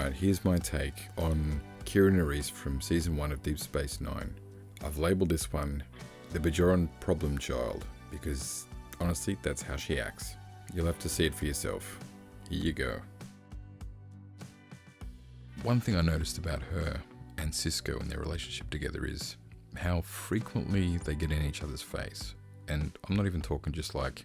Alright, here's my take on Kira Nerys from Season 1 of Deep Space Nine. I've labelled this one the Bajoran problem child, because honestly, that's how she acts. You'll have to see it for yourself. Here you go. One thing I noticed about her and Cisco and their relationship together is how frequently they get in each other's face. And I'm not even talking just like,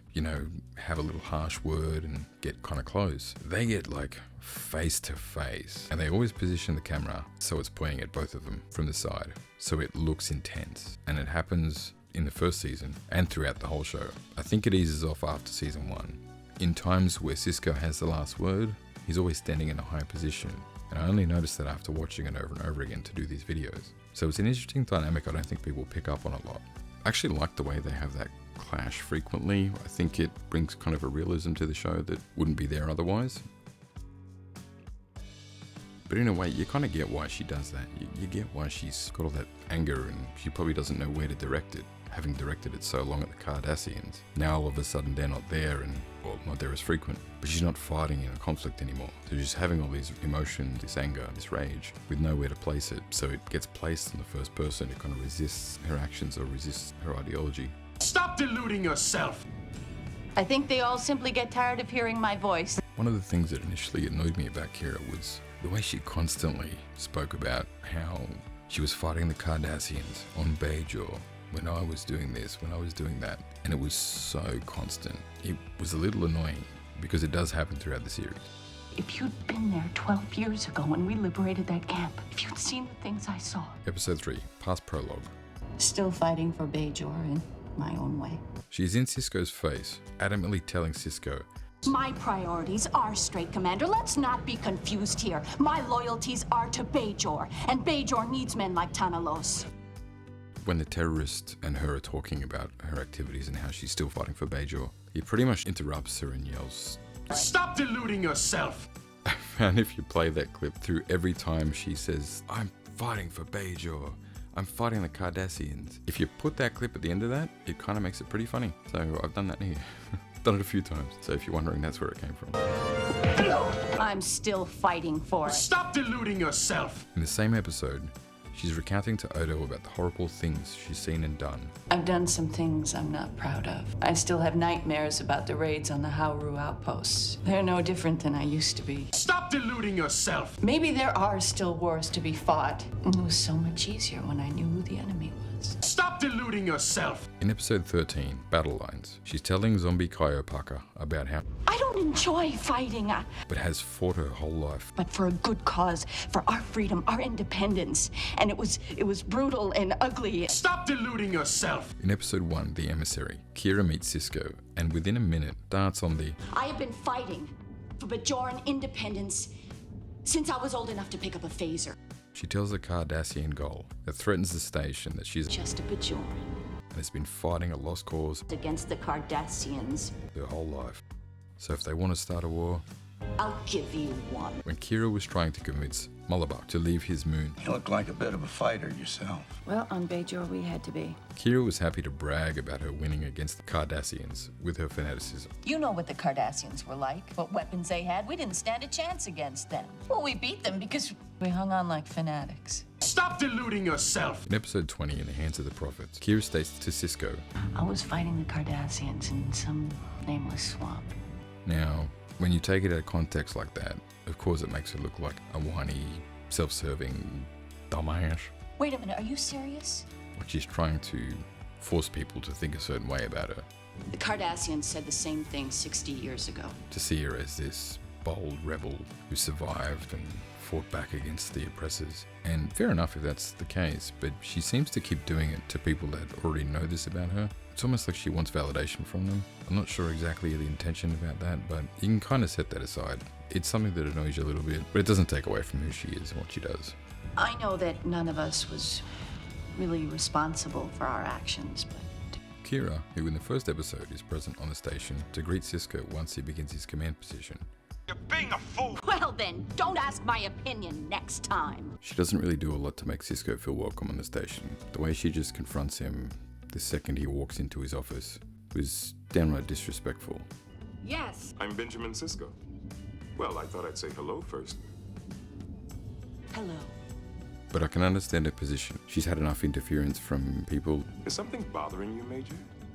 have a little harsh word and get kind of close. They get like face to face, and they always position the camera so it's pointing at both of them from the side, so it looks intense. And it happens in the first season and throughout the whole show. I think it eases off after season 1. In times where Cisco has the last word, he's always standing in a high position. And I only noticed that after watching it over and over again to do these videos. So it's an interesting dynamic I don't think people pick up on a lot. I actually like the way they have that clash frequently. I think it brings kind of a realism to the show that wouldn't be there otherwise. But in a way, you kind of get why she does that. You get why she's got all that anger, and she probably doesn't know where to direct it, having directed it so long at the Cardassians. Now all of a sudden they're not there, and well, not there as frequent, but she's not fighting in a conflict anymore. So she's having all these emotions, this anger, this rage, with nowhere to place it. So it gets placed on the first person. It kind of resists her actions or resists her ideology. Stop deluding yourself! I think they all simply get tired of hearing my voice. One of the things that initially annoyed me about Kira was the way she constantly spoke about how she was fighting the Cardassians on Bajor, when I was doing this, when I was doing that. And it was so constant. It was a little annoying, because it does happen throughout the series. If you'd been there 12 years ago when we liberated that camp, if you'd seen the things I saw. Episode 3, past prologue. Still fighting for Bajor in my own way. She's in Cisco's face, adamantly telling Cisco, My priorities are straight, Commander. Let's not be confused here. My loyalties are to Bajor, and Bajor needs men like Tanalos. When the terrorist and her are talking about her activities and how she's still fighting for Bajor, he pretty much interrupts her and yells, Stop deluding yourself! and if you play that clip through every time she says, I'm fighting for Bajor, I'm fighting the Cardassians. If you put that clip at the end of that, it kind of makes it pretty funny. So I've done that here. Done it a few times. So if you're wondering, that's where it came from. I'm still fighting for it. Stop deluding yourself! In the same episode, she's recounting to Odo about the horrible things she's seen and done. I've done some things I'm not proud of. I still have nightmares about the raids on the Hauru outposts. They're no different than I used to be. Stop deluding yourself! Maybe there are still wars to be fought. It was so much easier when I knew who the enemy was. Stop deluding yourself! In episode 13, Battle Lines, she's telling zombie Kaiopaka about how I don't enjoy fighting, but has fought her whole life. but for a good cause, for our freedom, our independence. And it was brutal and ugly. Stop deluding yourself! In episode 1, The Emissary, Kira meets Cisco, and within a minute, darts on the I have been fighting for Bajoran independence since I was old enough to pick up a phaser. She tells the Cardassian goal that threatens the station that she's Just a Bajoran and has been fighting a lost cause against the Cardassians. her whole life. So if they want to start a war, I'll give you one. when Kira was trying to convince Mullabak to leave his moon, You look like a bit of a fighter yourself. Well, on Bajor we had to be. Kira was happy to brag about her winning against the Cardassians with her fanaticism. You know what the Cardassians were like, what weapons they had. We didn't stand a chance against them. Well, we beat them because we hung on like fanatics. Stop deluding yourself! In episode 20, In the Hands of the Prophets, Kira states to Cisco, I was fighting the Cardassians in some nameless swamp. now, when you take it out of context like that, of course it makes her look like a whiny, self-serving dumbass. Wait a minute, are you serious? Like she's trying to force people to think a certain way about her, The Cardassians said the same thing 60 years ago. to see her as this bold rebel who survived and fought back against the oppressors. And fair enough if that's the case, but she seems to keep doing it to people that already know this about her. It's almost like she wants validation from them. I'm not sure exactly the intention about that, but you can kind of set that aside. It's something that annoys you a little bit, but it doesn't take away from who she is and what she does. I know that none of us was really responsible for our actions, but Kira, who in the first episode is present on the station to greet Cisco once he begins his command position, You're being a fool! well then, don't ask my opinion next time. she doesn't really do a lot to make Cisco feel welcome on the station. The way she just confronts him the second he walks into his office was downright disrespectful. Yes. I'm Benjamin Sisko. Well, I thought I'd say hello first. Hello. But I can understand her position. She's had enough interference from people. Is something bothering you, Major?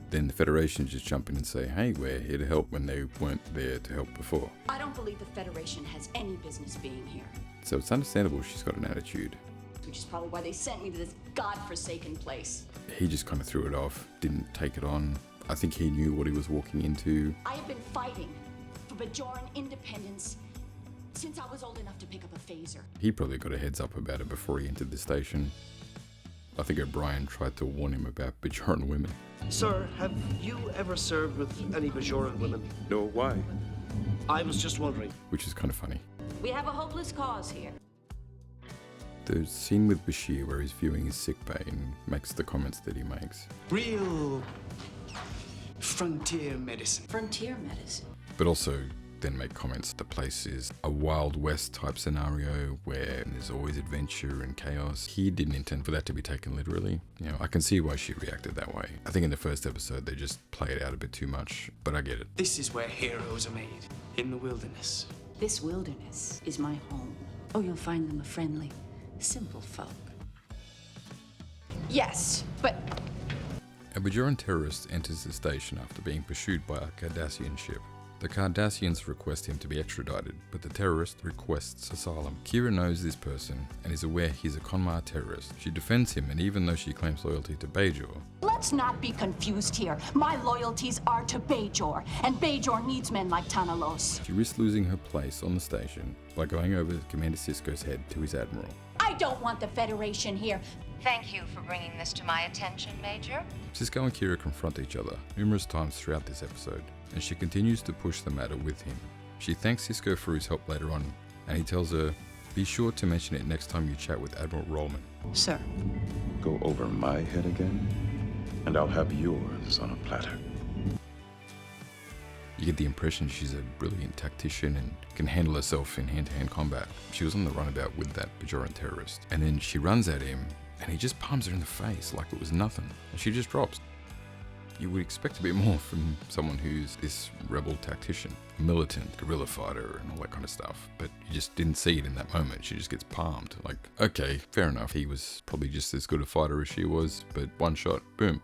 Then the Federation just jump in and say, hey, we're here to help, when they weren't there to help before. I don't believe the Federation has any business being here. So it's understandable she's got an attitude. Which is probably why they sent me to this godforsaken place. He just kind of threw it off, didn't take it on. I think he knew what he was walking into. I have been fighting for Bajoran independence since I was old enough to pick up a phaser. He probably got a heads up about it before he entered the station. I think O'Brien tried to warn him about Bajoran women. Sir, have you ever served with any Bajoran women? No, why? I was just wondering. Which is kind of funny. We have a hopeless cause here. The scene with Bashir where he's viewing his sickbay and makes the comments that he makes. Real frontier medicine. Frontier medicine. But also then make comments the place is a Wild West type scenario where there's always adventure and chaos. He didn't intend for that to be taken literally. You know, I can see why she reacted that way. I think in the first episode they just play it out a bit too much, but I get it. This is where heroes are made, in the wilderness. This wilderness is my home. Oh, you'll find them a friendly, simple folk. Yes, but A Bajoran terrorist enters the station after being pursued by a Cardassian ship. The Cardassians request him to be extradited, but the terrorist requests asylum. Kira knows this person and is aware he's a Konmar terrorist. She defends him, and even though she claims loyalty to Bajor, let's not be confused here. My loyalties are to Bajor, and Bajor needs men like Tanalos. she risks losing her place on the station by going over Commander Sisko's head to his admiral. I don't want the Federation here. Thank you for bringing this to my attention, Major. Sisko and Kira confront each other numerous times throughout this episode, and she continues to push the matter with him. She thanks Sisko for his help later on, and he tells her, be sure to mention it next time you chat with Admiral Rollman. Sir. Go over my head again, and I'll have yours on a platter. You get the impression she's a brilliant tactician and can handle herself in hand-to-hand combat. She was on the runabout with that Bajoran terrorist, and then she runs at him, and he just palms her in the face like it was nothing, and she just drops. You would expect a bit more from someone who's this rebel tactician, militant, guerrilla fighter, and all that kind of stuff, but you just didn't see it in that moment. She just gets palmed. Like, okay, fair enough, he was probably just as good a fighter as she was, but one shot, boom.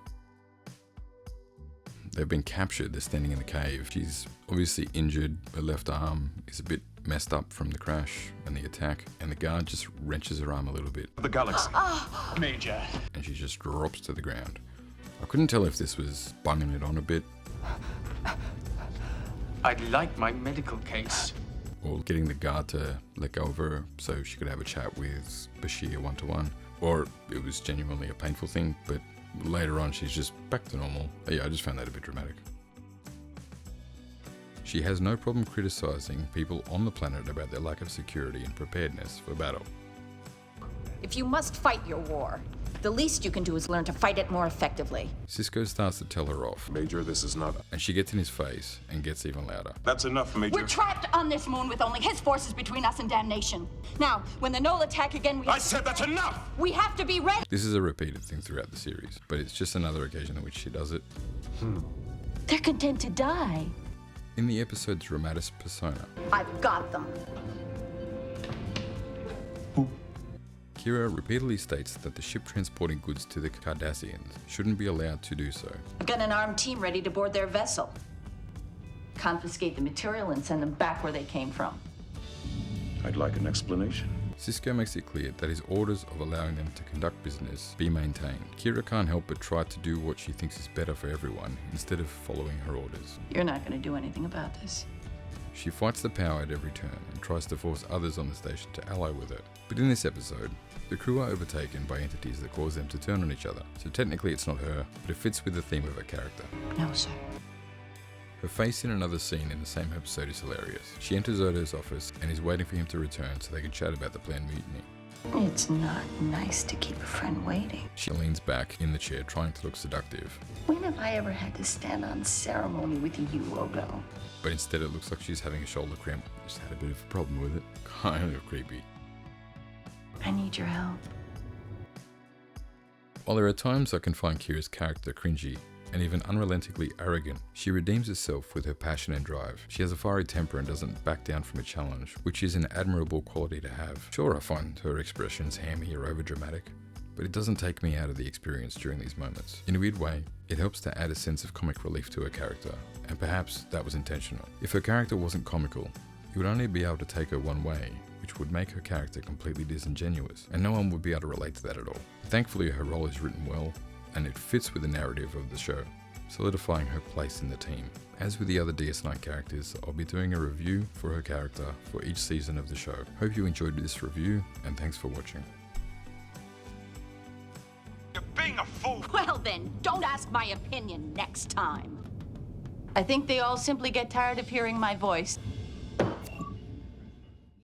They've been captured, they're standing in the cave. She's obviously injured, her left arm is a bit messed up from the crash and the attack, and the guard just wrenches her arm a little bit, The galaxy. Major. and she just drops to the ground. I couldn't tell if this was bunging it on a bit, I'd like my medical case. or getting the guard to let go of her so she could have a chat with Bashir one-to-one, or it was genuinely a painful thing, but later on she's just back to normal. Yeah, I just found that a bit dramatic. She has no problem criticizing people on the planet about their lack of security and preparedness for battle. If you must fight your war, the least you can do is learn to fight it more effectively. Sisko starts to tell her off, Major, this is not... and she gets in his face and gets even louder. That's enough, Major. We're trapped on this moon with only his forces between us and damnation. Now, when the Knoll attack again, I said that's enough! we have to be ready. This is a repeated thing throughout the series, but it's just another occasion in which she does it. They're content to die. In the episode's Dramatis Persona, I've got them. Kira repeatedly states that the ship transporting goods to the Cardassians shouldn't be allowed to do so. I've got an armed team ready to board their vessel. Confiscate the material and send them back where they came from. I'd like an explanation. Sisko makes it clear that his orders of allowing them to conduct business be maintained. Kira can't help but try to do what she thinks is better for everyone instead of following her orders. You're not going to do anything about this. She fights the power at every turn and tries to force others on the station to ally with her. But in this episode, the crew are overtaken by entities that cause them to turn on each other. So technically it's not her, but it fits with the theme of her character. No, sir. Her face in another scene in the same episode is hilarious. She enters Odo's office and is waiting for him to return so they can chat about the planned mutiny. It's not nice to keep a friend waiting. She leans back in the chair trying to look seductive, When have I ever had to stand on ceremony with you, Odo? but instead it looks like she's having a shoulder cramp. Just had a bit of a problem with it. Kind of creepy. I need your help. While there are times I can find Kira's character cringy, and even unrelentingly arrogant, she redeems herself with her passion and drive. She has a fiery temper and doesn't back down from a challenge, which is an admirable quality to have. Sure, I find her expressions hammy or overdramatic, but it doesn't take me out of the experience during these moments. In a weird way, it helps to add a sense of comic relief to her character, and perhaps that was intentional. If her character wasn't comical, you would only be able to take her one way, which would make her character completely disingenuous, and no one would be able to relate to that at all. Thankfully, her role is written well, and it fits with the narrative of the show, solidifying her place in the team. As with the other DS9 characters, I'll be doing a review for her character for each season of the show. Hope you enjoyed this review, and thanks for watching. You're being a fool. Well then, don't ask my opinion next time. I think they all simply get tired of hearing my voice.